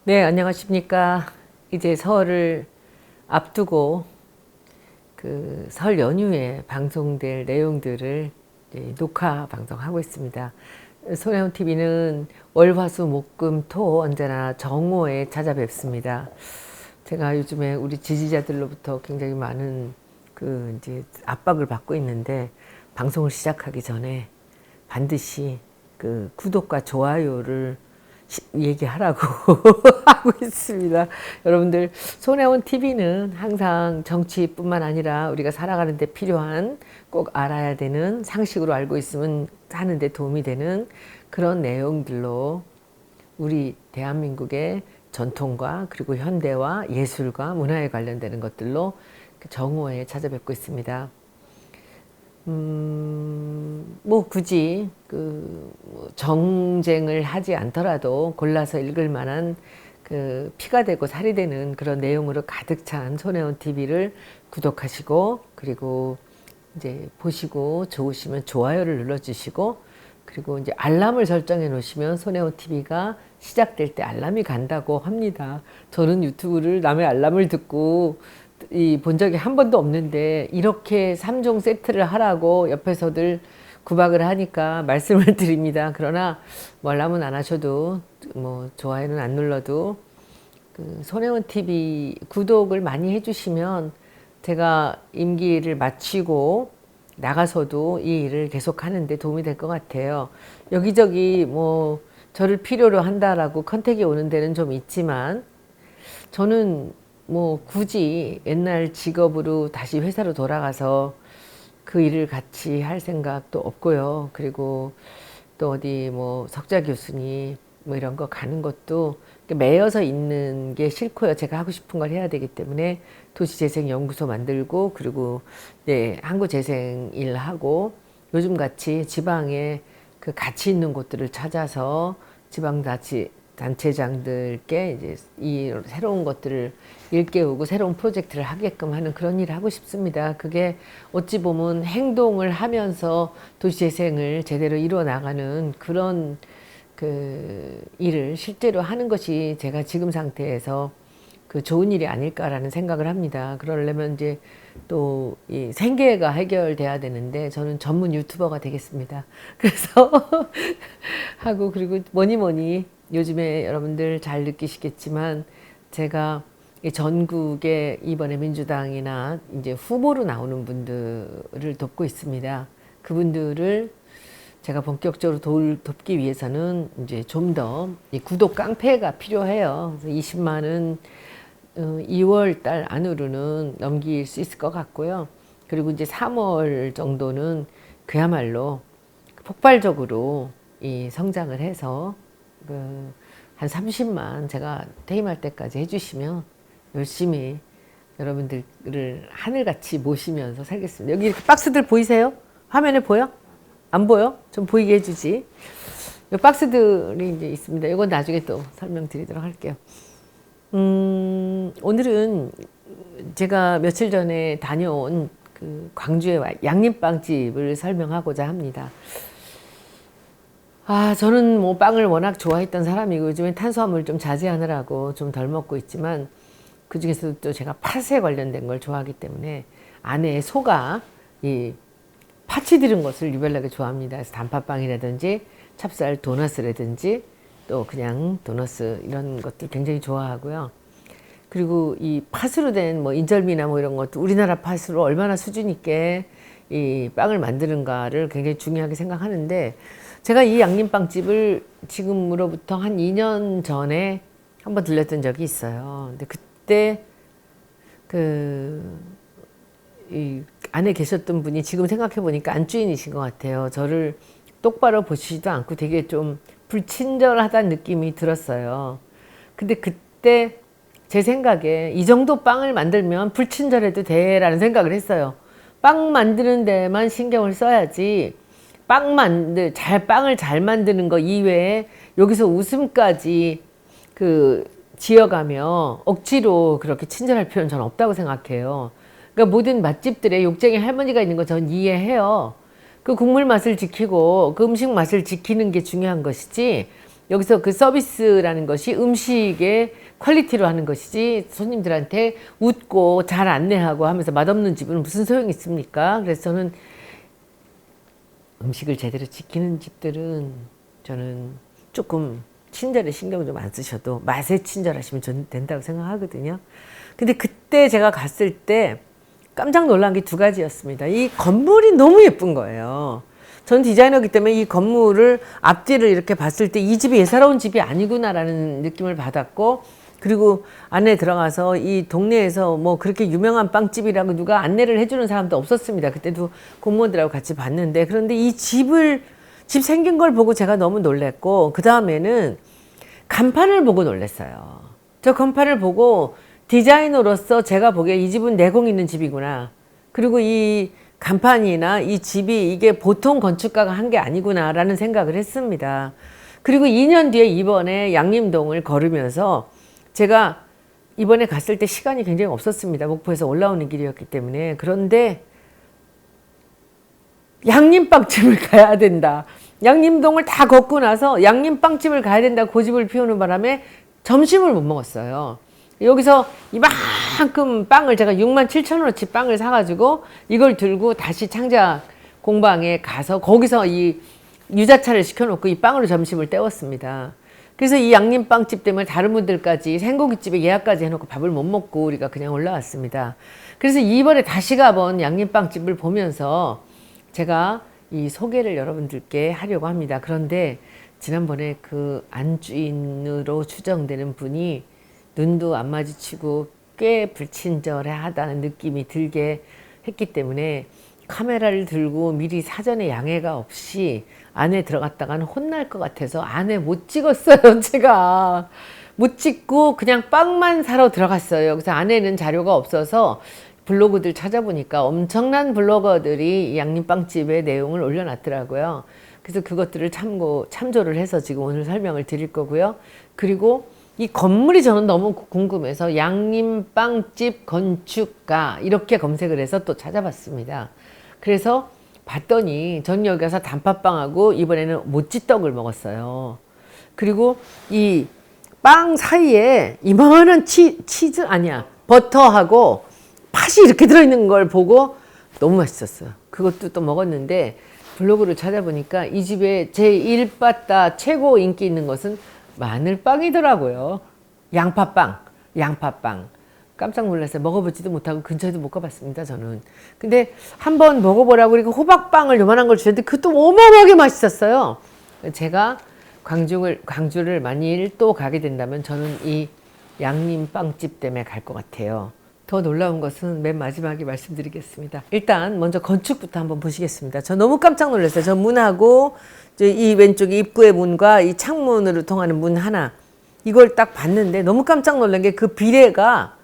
네, 안녕하십니까. 이제 설을 앞두고 그 설 연휴에 방송될 내용들을 이제 녹화 방송하고 있습니다. 손혜원 TV는 월, 화, 수, 목, 금, 토 언제나 정오에 찾아뵙습니다. 제가 요즘에 우리 지지자들로부터 굉장히 많은 그 이제 압박을 받고 있는데 방송을 시작하기 전에 반드시 그 구독과 좋아요를 얘기하라고 하고 있습니다. 여러분들, 손혜원 TV는 항상 정치뿐만 아니라 우리가 살아가는 데 필요한, 꼭 알아야 되는, 상식으로 알고 있으면 하는 데 도움이 되는 그런 내용들로 우리 대한민국의 전통과 그리고 현대와 예술과 문화에 관련되는 것들로 정오에 찾아뵙고 있습니다. 뭐 굳이 정쟁을 하지 않더라도 골라서 읽을 만한 그 피가 되고 살이 되는 그런 내용으로 가득 찬 손혜원 TV를 구독하시고, 그리고 이제 보시고 좋으시면 좋아요를 눌러주시고, 그리고 이제 알람을 설정해 놓으시면 손혜원 TV가 시작될 때 알람이 간다고 합니다. 저는 유튜브를 남의 알람을 듣고 본 적이 한 번도 없는데 이렇게 3종 세트를 하라고 옆에서들 구박을 하니까 말씀을 드립니다. 그러나 뭐 알람은 안 하셔도, 뭐 좋아요는 안 눌러도 그 손혜원 TV 구독을 많이 해주시면 제가 임기를 마치고 나가서도 이 일을 계속 하는데 도움이 될 것 같아요. 여기저기 뭐 저를 필요로 한다라고 컨택이 오는 데는 좀 있지만, 저는 뭐 굳이 옛날 직업으로 다시 회사로 돌아가서 그 일을 같이 할 생각도 없고요. 그리고 또 어디 뭐 석자 교수님 뭐 이런 거 가는 것도 매여서 있는 게 싫고요. 제가 하고 싶은 걸 해야 되기 때문에 도시재생연구소 만들고, 그리고 네, 항구재생 일하고, 요즘같이 지방에 그 가치 있는 곳들을 찾아서 지방자치 단체장들께 이제 이 새로운 것들을 일깨우고 새로운 프로젝트를 하게끔 하는 그런 일을 하고 싶습니다. 그게 어찌 보면 행동을 하면서 도시재생을 제대로 이루어 나가는 그런 그 일을 실제로 하는 것이 제가 지금 상태에서 그 좋은 일이 아닐까라는 생각을 합니다. 그러려면 이제 또 이 생계가 해결돼야 되는데 저는 전문 유튜버가 되겠습니다. 그래서 하고, 그리고 뭐니 뭐니 요즘에 여러분들 잘 느끼시겠지만 제가 이 전국에 이번에 민주당이나 이제 후보로 나오는 분들을 돕고 있습니다. 그분들을 제가 본격적으로 돕기 위해서는 이제 좀 더 이 구독 깡패가 필요해요. 그래서 20만은 2월 달 안으로는 넘길 수 있을 것 같고요. 그리고 이제 3월 정도는 그야말로 폭발적으로 이 성장을 해서 한 30만 제가 퇴임할 때까지 해주시면 열심히 여러분들을 하늘같이 모시면서 살겠습니다. 여기 이렇게 박스들 보이세요? 화면에 보여? 안 보여? 좀 보이게 해주지. 이 박스들이 이제 있습니다. 이건 나중에 또 설명드리도록 할게요. 오늘은 제가 며칠 전에 다녀온 그 광주의 양림빵집을 설명하고자 합니다. 저는 뭐 빵을 워낙 좋아했던 사람이고 요즘에 탄수화물 좀 자제하느라고 좀 덜 먹고 있지만, 그 중에서도 또 제가 팥에 관련된 걸 좋아하기 때문에 안에 소가 이 파치 들은 것을 유별나게 좋아합니다. 그래서 단팥빵이라든지 찹쌀 도너스라든지 또 그냥 도너스 이런 것들 굉장히 좋아하고요. 그리고 이 팥으로 된 뭐 인절미나 뭐 이런 것도 우리나라 팥으로 얼마나 수준 있게 이 빵을 만드는가를 굉장히 중요하게 생각하는데, 제가 이 양림빵집을 지금으로부터 한 2년 전에 한번 들렸던 적이 있어요. 근데 그때 이 안에 계셨던 분이 지금 생각해 보니까 안주인이신 것 같아요. 저를 똑바로 보시지도 않고 되게 좀 불친절하다는 느낌이 들었어요. 근데 그때 제 생각에 이 정도 빵을 만들면 불친절해도 돼라는 생각을 했어요. 빵 만드는 데만 신경을 써야지 빵을 잘 만드는 거 이외에 여기서 웃음까지 지어가며 억지로 그렇게 친절할 필요는 저는 없다고 생각해요. 그러니까 모든 맛집들에 욕쟁이 할머니가 있는 거 전 이해해요. 그 국물 맛을 지키고 그 음식 맛을 지키는 게 중요한 것이지, 여기서 그 서비스라는 것이 음식의 퀄리티로 하는 것이지 손님들한테 웃고 잘 안내하고 하면서 맛없는 집은 무슨 소용이 있습니까? 그래서 저는 음식을 제대로 지키는 집들은 저는 조금 친절에 신경 좀 안 쓰셔도 맛에 친절하시면 저는 된다고 생각하거든요. 근데 그때 제가 갔을 때 깜짝 놀란 게 두 가지였습니다. 이 건물이 너무 예쁜 거예요. 전 디자이너이기 때문에 이 건물을 앞뒤를 이렇게 봤을 때 이 집이 예사로운 집이 아니구나라는 느낌을 받았고, 그리고 안에 들어가서 이 동네에서 뭐 그렇게 유명한 빵집이라고 누가 안내를 해주는 사람도 없었습니다. 그때도 공무원들하고 같이 봤는데, 그런데 이 집 생긴 걸 보고 제가 너무 놀랬고, 그 다음에는 간판을 보고 놀랐어요. 저 간판을 보고 디자이너로서 제가 보기에 이 집은 내공 있는 집이구나. 그리고 이 간판이나 이 집이 이게 보통 건축가가 한 게 아니구나라는 생각을 했습니다. 그리고 2년 뒤에 이번에 양림동을 걸으면서 제가 이번에 갔을 때 시간이 굉장히 없었습니다. 목포에서 올라오는 길이었기 때문에. 그런데 양림빵집을 가야 된다. 양림동을 다 걷고 나서 양림빵집을 가야 된다. 고집을 피우는 바람에 점심을 못 먹었어요. 여기서 이만큼 빵을 제가 67,000원어치 빵을 사가지고 이걸 들고 다시 창작 공방에 가서 거기서 이 유자차를 시켜놓고 이 빵으로 점심을 때웠습니다. 그래서 이 양림빵집 때문에 다른 분들까지 생고깃집에 예약까지 해놓고 밥을 못 먹고 우리가 그냥 올라왔습니다. 그래서 이번에 다시 가본 양림빵집을 보면서 제가 이 소개를 여러분들께 하려고 합니다. 그런데 지난번에 그 안주인으로 추정되는 분이 눈도 안 마주치고 꽤 불친절하다는 느낌이 들게 했기 때문에 카메라를 들고 미리 사전에 양해가 없이 안에 들어갔다가는 혼날 것 같아서 안에 못 찍었어요. 제가 못 찍고 그냥 빵만 사러 들어갔어요. 그래서 안에는 자료가 없어서 블로그들 찾아보니까 엄청난 블로거들이 이 양림빵집의 내용을 올려놨더라고요. 그래서 그것들을 참조를 해서 지금 오늘 설명을 드릴 거고요. 그리고 이 건물이 저는 너무 궁금해서 양림빵집 건축가 이렇게 검색을 해서 또 찾아봤습니다. 그래서 봤더니 전 여기 가서 단팥빵하고 이번에는 모찌떡을 먹었어요. 그리고 이 빵 사이에 이만한 치즈 아니야 버터하고 팥이 이렇게 들어있는 걸 보고 너무 맛있었어요. 그것도 또 먹었는데 블로그를 찾아보니까 이 집에 제1바따 최고 인기 있는 것은 마늘빵이더라고요. 양파빵. 깜짝 놀랐어요. 먹어보지도 못하고 근처에도 못 가봤습니다, 저는. 근데 한번 먹어보라고 그리고 호박빵을 요만한 걸 주셨는데 그것도 어마어마하게 맛있었어요. 제가 광주를 만일 또 가게 된다면 저는 이 양림빵집 때문에 갈 것 같아요. 더 놀라운 것은 맨 마지막에 말씀드리겠습니다. 일단 먼저 건축부터 한번 보시겠습니다. 저 너무 깜짝 놀랐어요. 저 문하고 이 왼쪽에 입구의 문과 이 창문으로 통하는 문 하나, 이걸 딱 봤는데 너무 깜짝 놀란 게 그 비례가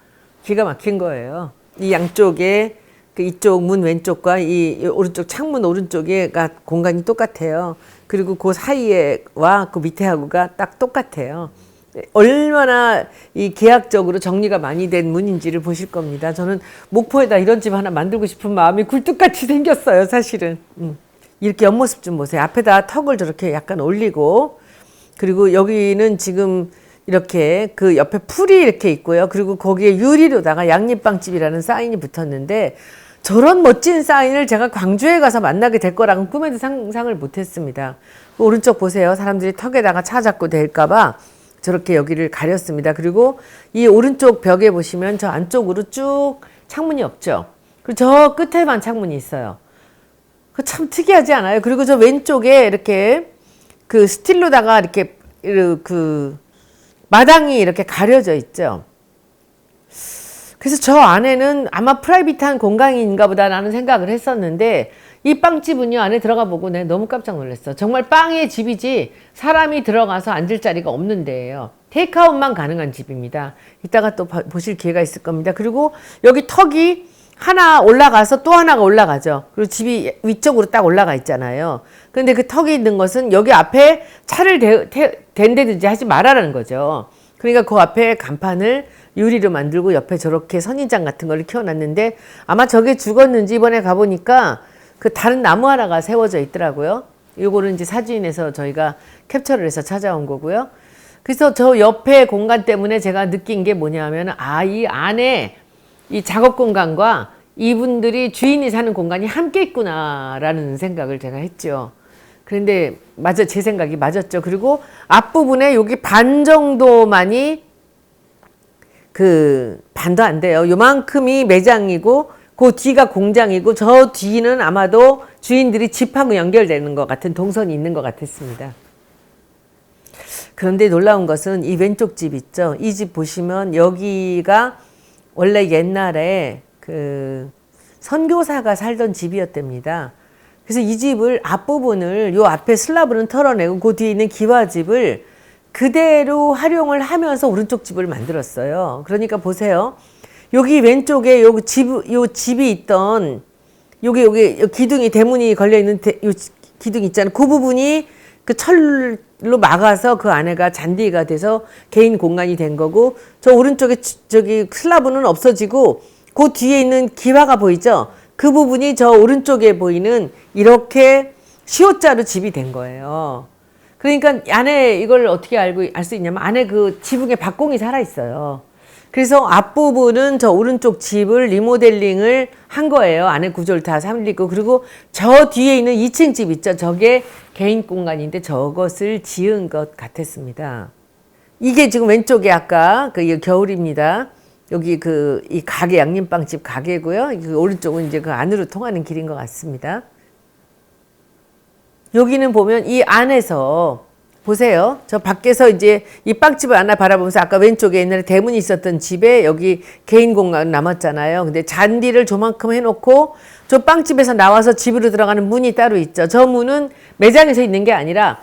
기가 막힌 거예요. 이 양쪽에 그 이쪽 문 왼쪽과 이 오른쪽 창문 오른쪽에가 공간이 똑같아요. 그리고 그 사이에와 그 밑에하고가 딱 똑같아요. 얼마나 이 계약적으로 정리가 많이 된 문인지를 보실 겁니다. 저는 목포에다 이런 집 하나 만들고 싶은 마음이 굴뚝같이 생겼어요, 사실은. 이렇게 옆모습 좀 보세요. 앞에다 턱을 저렇게 약간 올리고, 그리고 여기는 지금 이렇게 그 옆에 풀이 이렇게 있고요. 그리고 거기에 유리로다가 양림빵집이라는 사인이 붙었는데, 저런 멋진 사인을 제가 광주에 가서 만나게 될 거라고는 꿈에도 상상을 못했습니다. 오른쪽 보세요. 사람들이 턱에다가 차 잡고 댈까봐 저렇게 여기를 가렸습니다. 그리고 이 오른쪽 벽에 보시면 저 안쪽으로 쭉 창문이 없죠. 그리고 저 끝에만 창문이 있어요. 그 참 특이하지 않아요? 그리고 저 왼쪽에 이렇게 그 스틸로다가 이렇게 그 마당이 이렇게 가려져 있죠. 그래서 저 안에는 아마 프라이빗한 공간인가 보다라는 생각을 했었는데, 이 빵집은요, 안에 들어가 보고 내가 너무 깜짝 놀랐어. 정말 빵의 집이지 사람이 들어가서 앉을 자리가 없는 데예요. 테이크아웃만 가능한 집입니다. 이따가 또 보실 기회가 있을 겁니다. 그리고 여기 턱이 하나 올라가서 또 하나가 올라가죠. 그리고 집이 위쪽으로 딱 올라가 있잖아요. 근데 그 턱이 있는 것은 여기 앞에 차를 댄다든지 하지 말아라는 거죠. 그러니까 그 앞에 간판을 유리로 만들고 옆에 저렇게 선인장 같은 걸 키워놨는데, 아마 저게 죽었는지 이번에 가보니까 그 다른 나무 하나가 세워져 있더라고요. 요거는 이제 사진에서 저희가 캡처를 해서 찾아온 거고요. 그래서 저 옆에 공간 때문에 제가 느낀 게 뭐냐면, 이 안에 이 작업 공간과 이분들이 주인이 사는 공간이 함께 있구나라는 생각을 제가 했죠. 그런데 맞아, 제 생각이 맞았죠. 그리고 앞부분에 여기 반 정도만이, 그 반도 안 돼요. 요만큼이 매장이고 그 뒤가 공장이고 저 뒤는 아마도 주인들이 집하고 연결되는 것 같은 동선이 있는 것 같았습니다. 그런데 놀라운 것은 이 왼쪽 집 있죠. 이 집 보시면 여기가 원래 옛날에 그 선교사가 살던 집이었답니다. 그래서 이 집을 앞부분을, 요 앞에 슬라브는 털어내고 그 뒤에 있는 기와집을 그대로 활용을 하면서 오른쪽 집을 만들었어요. 그러니까 보세요. 여기 왼쪽에 요 집이 있던 여기 기둥이, 대문이 걸려 있는 요 기둥 있잖아요. 그 부분이 그 철로 막아서 그 안에가 잔디가 돼서 개인 공간이 된 거고, 저 오른쪽에 저기 슬라브는 없어지고 그 뒤에 있는 기와가 보이죠? 그 부분이 저 오른쪽에 보이는 이렇게 시옷자로 집이 된 거예요. 그러니까 안에 이걸 어떻게 알 수 있냐면, 안에 그 지붕에 박공이 살아 있어요. 그래서 앞부분은 저 오른쪽 집을 리모델링을 한 거예요. 안에 구조를 다 살리고. 그리고 저 뒤에 있는 2층 집 있죠. 저게 개인 공간인데 저것을 지은 것 같았습니다. 이게 지금 왼쪽에 아까 그 겨울입니다. 여기 이 가게, 양념빵집 가게고요. 그 오른쪽은 이제 그 안으로 통하는 길인 것 같습니다. 여기는 보면 이 안에서 보세요. 저 밖에서 이제 이 빵집을 하나 바라보면서 아까 왼쪽에 옛날에 대문이 있었던 집에 여기 개인 공간 남았잖아요. 근데 잔디를 저만큼 해놓고 저 빵집에서 나와서 집으로 들어가는 문이 따로 있죠. 저 문은 매장에서 있는 게 아니라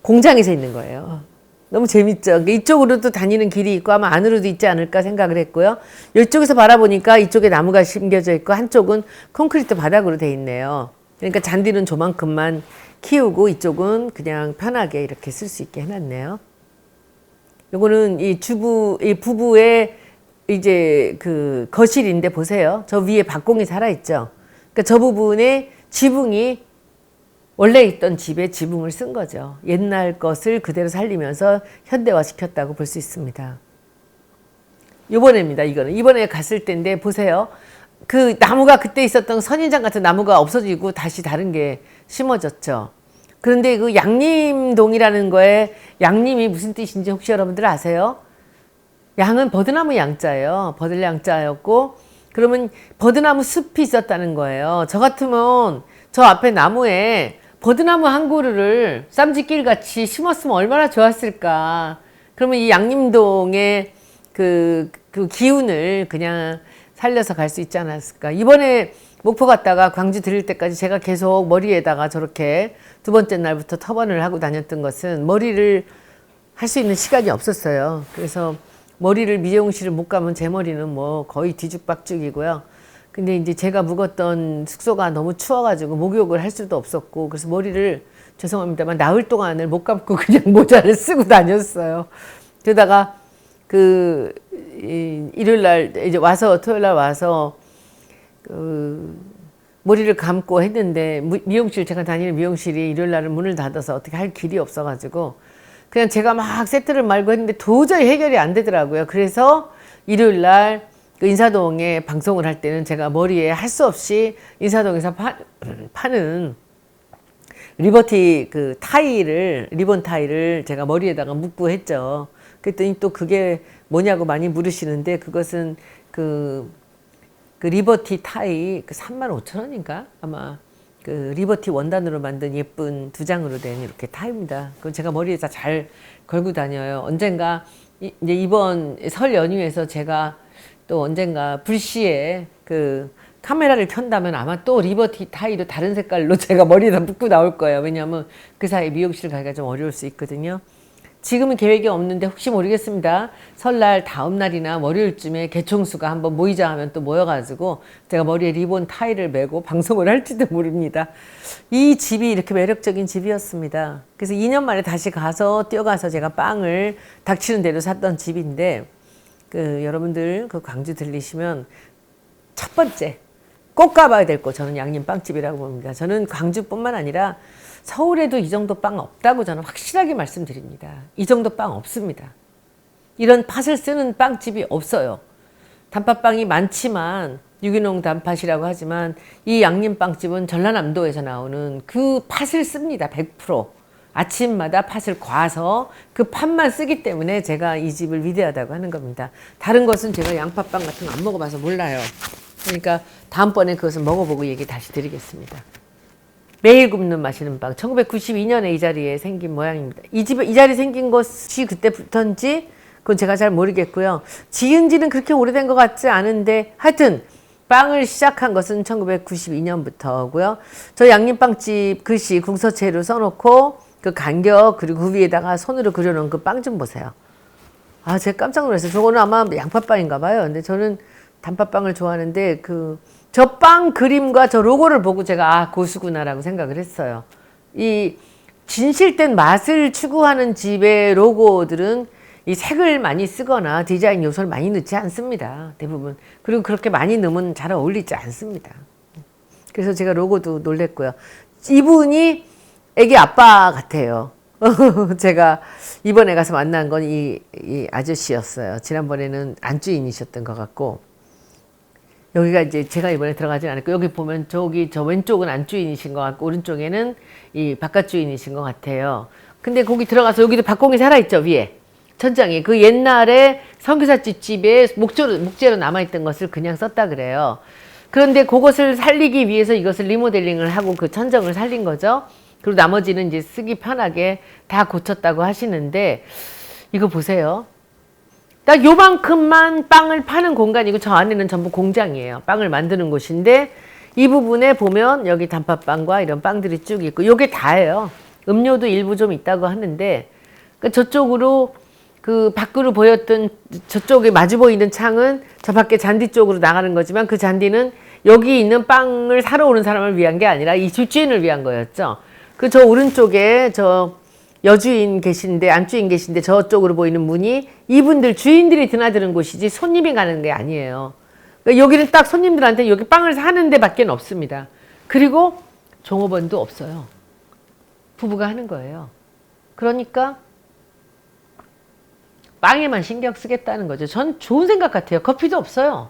공장에서 있는 거예요. 너무 재밌죠. 이쪽으로도 다니는 길이 있고 아마 안으로도 있지 않을까 생각을 했고요. 이쪽에서 바라보니까 이쪽에 나무가 심겨져 있고 한쪽은 콘크리트 바닥으로 돼 있네요. 그러니까 잔디는 저만큼만 키우고 이쪽은 그냥 편하게 이렇게 쓸 수 있게 해놨네요. 요거는 이 부부의 이제 그 거실인데 보세요. 저 위에 박공이 살아있죠. 그러니까 저 부분에 지붕이 원래 있던 집에 지붕을 쓴 거죠. 옛날 것을 그대로 살리면서 현대화 시켰다고 볼 수 있습니다. 이번에입니다. 이번에 갔을 때인데 보세요. 그 나무가 그때 있었던 선인장 같은 나무가 없어지고 다시 다른 게 심어졌죠. 그런데 그 양림동이라는 거에 양림이 무슨 뜻인지 혹시 여러분들 아세요? 양은 버드나무 양자예요. 버들 양자였고, 그러면 버드나무 숲이 있었다는 거예요. 저 같으면 저 앞에 나무에 버드나무 한 그루를 쌈짓길 같이 심었으면 얼마나 좋았을까. 그러면 이 양림동의 그 기운을 그냥 살려서 갈 수 있지 않았을까. 이번에 목포 갔다가 광주 들릴 때까지 제가 계속 머리에다가 저렇게 두 번째 날부터 터번을 하고 다녔던 것은 머리를 할 수 있는 시간이 없었어요. 그래서 머리를 미용실을 못 가면 제 머리는 뭐 거의 뒤죽박죽이고요. 근데 이제 제가 묵었던 숙소가 너무 추워가지고 목욕을 할 수도 없었고, 그래서 머리를 죄송합니다만 나흘 동안을 못 감고 그냥 모자를 쓰고 다녔어요. 그러다가 일요일날 이제 와서 토요일날 와서 머리를 감고 했는데 미용실, 제가 다니는 미용실이 일요일날은 문을 닫아서 어떻게 할 길이 없어가지고 그냥 제가 막 세트를 말고 했는데 도저히 해결이 안 되더라고요. 그래서 일요일날 그 인사동에 방송을 할 때는 제가 머리에 할 수 없이 인사동에서 파는 리버티 리본 타일을 제가 머리에다가 묶고 했죠. 그랬더니 또 그게 뭐냐고 많이 물으시는데, 그것은 그 리버티 타이 35,000원인가? 아마 그 리버티 원단으로 만든 예쁜 두 장으로 된 이렇게 타입니다. 그건 제가 머리에다 잘 걸고 다녀요. 언젠가 이제 이번 설 연휴에서 제가 또 언젠가 불시에 그 카메라를 켠다면 아마 또 리버티 타이도 다른 색깔로 제가 머리에다 묶고 나올 거예요. 왜냐하면 그 사이에 미용실 가기가 좀 어려울 수 있거든요. 지금은 계획이 없는데 혹시 모르겠습니다. 설날 다음 날이나 월요일쯤에 개총수가 한번 모이자 하면 또 모여가지고 제가 머리에 리본 타이를 메고 방송을 할지도 모릅니다. 이 집이 이렇게 매력적인 집이었습니다. 그래서 2년 만에 다시 뛰어가서 제가 빵을 닥치는 대로 샀던 집인데, 여러분들 광주 들리시면 첫 번째 꼭 가봐야 될 곳, 저는 양림빵집이라고 봅니다. 저는 광주뿐만 아니라 서울에도 이 정도 빵 없다고 저는 확실하게 말씀드립니다. 이 정도 빵 없습니다. 이런 팥을 쓰는 빵집이 없어요. 단팥빵이 많지만 유기농 단팥이라고 하지만 이 양림빵집은 전라남도에서 나오는 그 팥을 씁니다. 100%. 아침마다 팥을 과서 그 팥만 쓰기 때문에 제가 이 집을 위대하다고 하는 겁니다. 다른 것은 제가 양팥빵 같은 거 안 먹어봐서 몰라요. 그러니까 다음번에 그것을 먹어보고 얘기 다시 드리겠습니다. 매일 굽는 마시는 빵. 1992년에 이 자리에 생긴 모양입니다. 이 집에 이 자리 생긴 것이 그때부터인지 그건 제가 잘 모르겠고요. 지은 지는 그렇게 오래된 것 같지 않은데 하여튼 빵을 시작한 것은 1992년부터고요. 저 양림빵집 글씨 궁서체로 써놓고 그 간격 그리고 그 위에다가 손으로 그려놓은 그 빵 좀 보세요. 아, 제가 깜짝 놀랐어요. 저거는 아마 양팥빵인가 봐요. 근데 저는 단팥빵을 좋아하는데 저 빵 그림과 저 로고를 보고 제가 아, 고수구나라고 생각을 했어요. 이 진실된 맛을 추구하는 집의 로고들은 이 색을 많이 쓰거나 디자인 요소를 많이 넣지 않습니다. 대부분. 그리고 그렇게 많이 넣으면 잘 어울리지 않습니다. 그래서 제가 로고도 놀랬고요. 이분이 애기 아빠 같아요. 제가 이번에 가서 만난 건 이 아저씨였어요. 지난번에는 안주인이셨던 것 같고 여기가 이제 제가 이번에 들어가진 않았고 여기 보면 저기 저 왼쪽은 안주인이신 것 같고 오른쪽에는 이 바깥주인이신 것 같아요. 근데 거기 들어가서 여기도 박공이 살아있죠. 위에 천장에 그 옛날에 성교사집 집에 목재로 남아있던 것을 그냥 썼다 그래요. 그런데 그것을 살리기 위해서 이것을 리모델링을 하고 그 천정을 살린 거죠. 그리고 나머지는 이제 쓰기 편하게 다 고쳤다고 하시는데 이거 보세요. 딱 요만큼만 빵을 파는 공간이고 저 안에는 전부 공장이에요. 빵을 만드는 곳인데 이 부분에 보면 여기 단팥빵과 이런 빵들이 쭉 있고 요게 다예요. 음료도 일부 좀 있다고 하는데 저쪽으로 그 밖으로 보였던 저쪽에 마주 보이는 창은 저 밖에 잔디 쪽으로 나가는 거지만 그 잔디는 여기 있는 빵을 사러 오는 사람을 위한 게 아니라 이 집주인을 위한 거였죠. 그 저 오른쪽에 저 여주인 계신데 안주인 계신데 저쪽으로 보이는 문이 이분들 주인들이 드나드는 곳이지 손님이 가는 게 아니에요. 그러니까 여기는 딱 손님들한테 여기 빵을 사는 데밖에 없습니다. 그리고 종업원도 없어요. 부부가 하는 거예요. 그러니까 빵에만 신경 쓰겠다는 거죠. 전 좋은 생각 같아요. 커피도 없어요.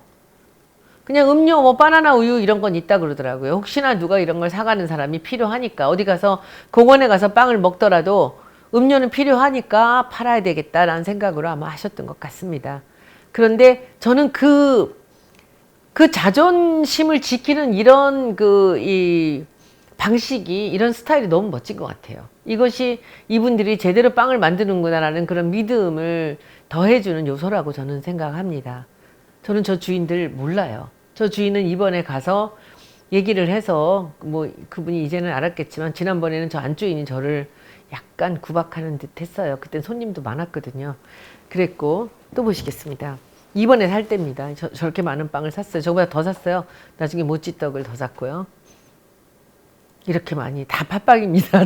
그냥 음료, 뭐 바나나 우유 이런 건 있다 그러더라고요. 혹시나 누가 이런 걸 사가는 사람이 필요하니까 어디 가서 공원에 가서 빵을 먹더라도 음료는 필요하니까 팔아야 되겠다라는 생각으로 아마 하셨던 것 같습니다. 그런데 저는 그 자존심을 지키는 이런 이 방식이 이런 스타일이 너무 멋진 것 같아요. 이것이 이분들이 제대로 빵을 만드는구나라는 그런 믿음을 더해주는 요소라고 저는 생각합니다. 저는 저 주인들 몰라요. 저 주인은 이번에 가서 얘기를 해서 뭐 그분이 이제는 알았겠지만 지난번에는 저 안주인이 저를 약간 구박하는 듯 했어요. 그땐 손님도 많았거든요. 그랬고 또 보시겠습니다. 이번에 살 때입니다. 저렇게 많은 빵을 샀어요. 저보다 더 샀어요. 나중에 모찌떡을 더 샀고요. 이렇게 많이 다 팥빵입니다.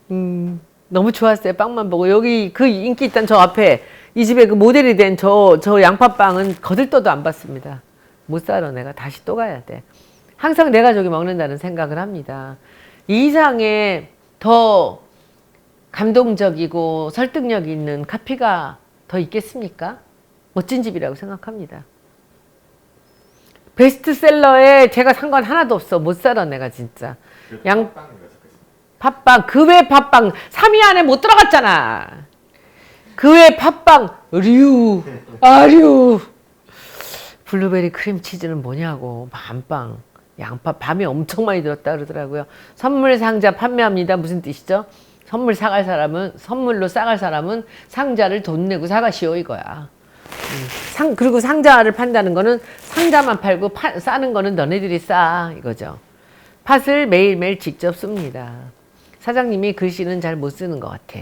저는 너무 좋았어요. 빵만 보고 여기 그 인기 있던 저 앞에 이 집에 그 모델이 된 저 양파빵은 거들떠도 안 봤습니다. 못 살아. 내가 다시 또 가야 돼. 항상 내가 저기 먹는다는 생각을 합니다. 이 이상의 더 감동적이고 설득력 있는 카피가 더 있겠습니까? 멋진 집이라고 생각합니다. 베스트셀러에 제가 산 건 하나도 없어. 못 살아 내가 진짜. 팥빵 그 외 팥빵 3위 안에 못 들어갔잖아. 그 외 팥빵 아류 블루베리 크림치즈는 뭐냐고. 밤빵 양파 밤에 엄청 많이 들었다 그러더라고요. 선물 상자 판매합니다. 무슨 뜻이죠? 선물로 싸갈 사람은 상자를 돈 내고 사가시오 이거야. 그리고 상자를 판다는 거는 상자만 팔고 싸는 거는 너네들이 싸 이거죠. 팥을 매일매일 직접 씁니다. 사장님이 글씨는 잘 못 쓰는 것 같아.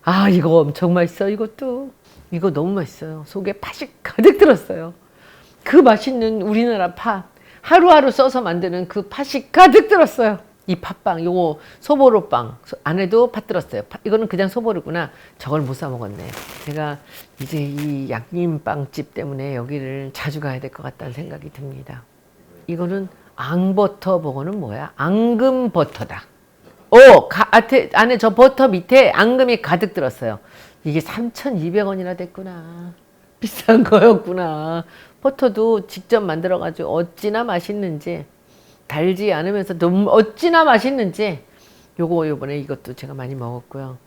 아 이거 엄청 맛있어. 이것도 이거 너무 맛있어요. 속에 팥이 가득 들었어요. 그 맛있는 우리나라 팥 하루하루 써서 만드는 그 팥이 가득 들었어요. 이 팥빵 요거 소보루빵 안에도 팥 들었어요. 이거는 그냥 소보루구나. 저걸 못 사 먹었네. 제가 이제 이 양림빵집 때문에 여기를 자주 가야 될 것 같다는 생각이 듭니다. 이거는 앙버터 버거는 뭐야? 앙금 버터다. 안에 저 버터 밑에 앙금이 가득 들었어요. 이게 3,200원이나 됐구나. 비싼 거였구나. 버터도 직접 만들어가지고 어찌나 맛있는지, 달지 않으면서 너무 어찌나 맛있는지, 요번에 이것도 제가 많이 먹었고요.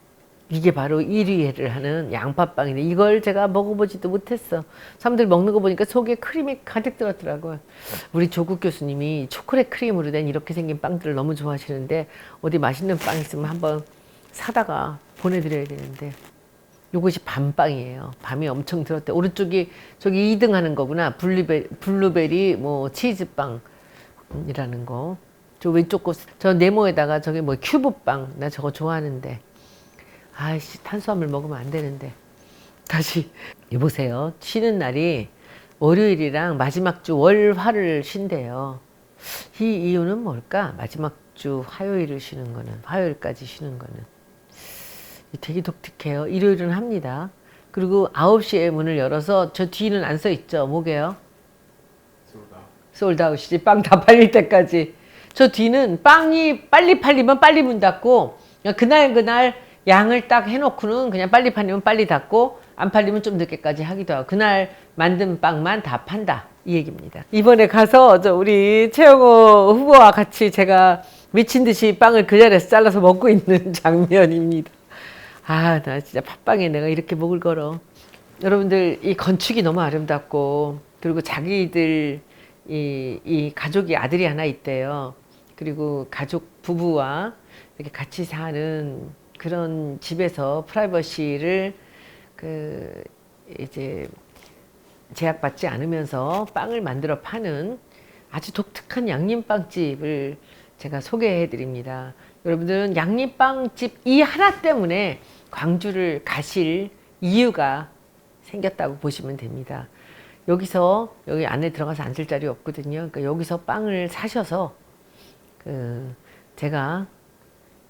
이게 바로 1위를 하는 양파빵인데 이걸 제가 먹어보지도 못했어. 사람들 먹는 거 보니까 속에 크림이 가득 들었더라고요. 우리 조국 교수님이 초콜릿 크림으로 된 이렇게 생긴 빵들을 너무 좋아하시는데 어디 맛있는 빵 있으면 한번 사다가 보내드려야 되는데 요것이 밤빵이에요. 밤이 엄청 들었대. 오른쪽이 저기 2등 하는 거구나. 블루베리 뭐 치즈빵이라는 거. 저 왼쪽 거, 저 네모에다가 저게 뭐 큐브빵. 나 저거 좋아하는데. 아이씨, 탄수화물 먹으면 안 되는데. 다시 여보세요. 쉬는 날이 월요일이랑 마지막 주 월화를 쉰대요. 이 이유는 뭘까? 마지막 주 화요일을 쉬는 거는, 화요일까지 쉬는 거는. 되게 독특해요. 일요일은 합니다. 그리고 9시에 문을 열어서 저 뒤는 안 써 있죠. 뭐게요? 솔드아웃이지. 빵 다 팔릴 때까지. 저 뒤는 빵이 빨리 팔리면 빨리 문 닫고 그날 양을 딱 해놓고는 그냥 빨리 팔리면 빨리 닫고 안 팔리면 좀 늦게까지 하기도 하고 그날 만든 빵만 다 판다 이 얘기입니다. 이번에 가서 우리 최영호 후보와 같이 제가 미친 듯이 빵을 그 자리에서 잘라서 먹고 있는 장면입니다. 아, 나 진짜 팥빵에 내가 이렇게 목을 걸어. 여러분들 이 건축이 너무 아름답고 그리고 자기들 이 가족이 아들이 하나 있대요. 그리고 가족 부부와 이렇게 같이 사는 그런 집에서 프라이버시를 이제 제약받지 않으면서 빵을 만들어 파는 아주 독특한 양념빵집을 제가 소개해 드립니다. 여러분들은 양념빵집 이 하나 때문에 광주를 가실 이유가 생겼다고 보시면 됩니다. 여기 안에 들어가서 앉을 자리 없거든요. 그러니까 여기서 빵을 사셔서 제가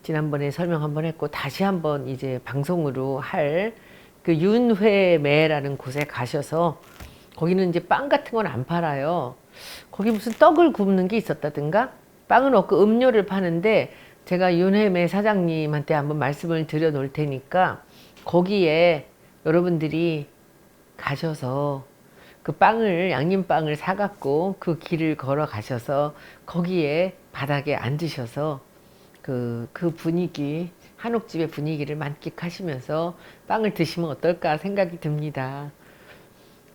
지난번에 설명 한번 했고 다시 한번 이제 방송으로 할 그 윤회매라는 곳에 가셔서 거기는 이제 빵 같은 건 안 팔아요. 거기 무슨 떡을 굽는 게 있었다든가 빵은 없고 음료를 파는데 제가 윤회매 사장님한테 한번 말씀을 드려 놓을 테니까 거기에 여러분들이 가셔서 그 빵을 양념빵을 사갖고 그 길을 걸어 가셔서 거기에 바닥에 앉으셔서 그 분위기 한옥집의 분위기를 만끽하시면서 빵을 드시면 어떨까 생각이 듭니다.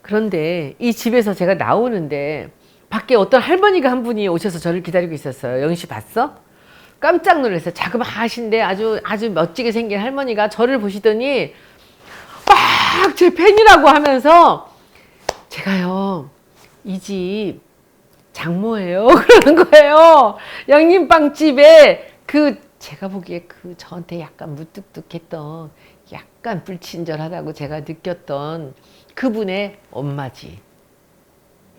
그런데 이 집에서 제가 나오는데 밖에 어떤 할머니가 한 분이 오셔서 저를 기다리고 있었어요. 영희 씨 봤어? 깜짝 놀랐어요. 자그마하신데 아주 멋지게 생긴 할머니가 저를 보시더니 막 제 팬이라고 하면서 제가요 이 집 장모예요 그러는 거예요. 양념빵집에 제가 보기에 저한테 약간 무뚝뚝했던 약간 불친절하다고 제가 느꼈던 그분의 엄마지.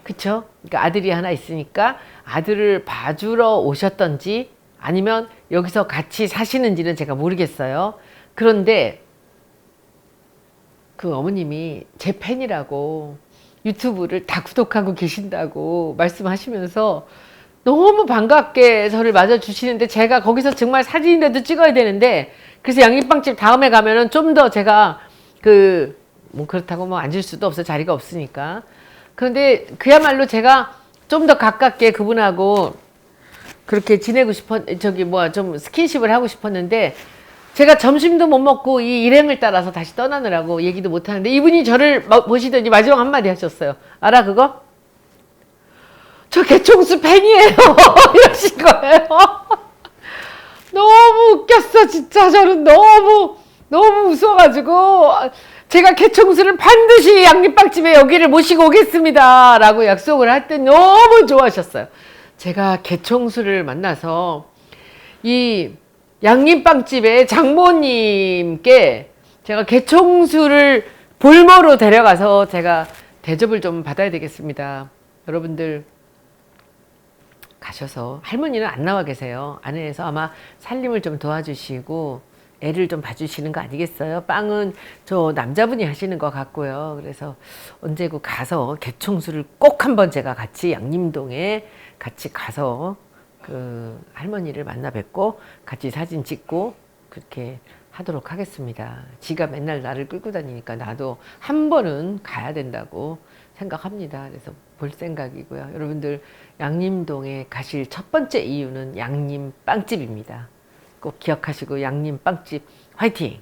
그쵸? 그러니까 아들이 하나 있으니까 아들을 봐주러 오셨던지 아니면 여기서 같이 사시는지는 제가 모르겠어요. 그런데 그 어머님이 제 팬이라고 유튜브를 다 구독하고 계신다고 말씀하시면서 너무 반갑게 저를 맞아주시는데 제가 거기서 정말 사진이라도 찍어야 되는데 그래서 양념빵집 다음에 가면은 좀 더 제가 뭐 그렇다고 뭐 앉을 수도 없어 자리가 없으니까. 그런데 그야말로 제가 좀 더 가깝게 그분하고 그렇게 지내고 좀 스킨십을 하고 싶었는데 제가 점심도 못 먹고 이 일행을 따라서 다시 떠나느라고 얘기도 못 하는데 이분이 저를 보시더니 마지막 한마디 하셨어요. 알아 그거? 저 개총수 팬이에요. 이러신 거예요. 너무 웃겼어 진짜. 저는 너무 웃어가지고 제가 개총수를 반드시 양념빵집에 여기를 모시고 오겠습니다 라고 약속을 할 때 너무 좋아하셨어요. 제가 개총수를 만나서 이 양념빵집의 장모님께 제가 개총수를 볼모로 데려가서 제가 대접을 좀 받아야 되겠습니다. 여러분들 가셔서 할머니는 안 나와 계세요. 안에서 아마 살림을 좀 도와주시고 애를 좀 봐주시는 거 아니겠어요? 빵은 저 남자분이 하시는 것 같고요. 그래서 언제고 가서 개총수를 꼭 한번 제가 같이 양림동에 같이 가서 그 할머니를 만나 뵙고 같이 사진 찍고 그렇게 하도록 하겠습니다. 지가 맨날 나를 끌고 다니니까 나도 한 번은 가야 된다고 생각합니다. 그래서 볼 생각이고요. 여러분들 양림동에 가실 첫 번째 이유는 양림 빵집입니다. 꼭 기억하시고 양림 빵집 화이팅!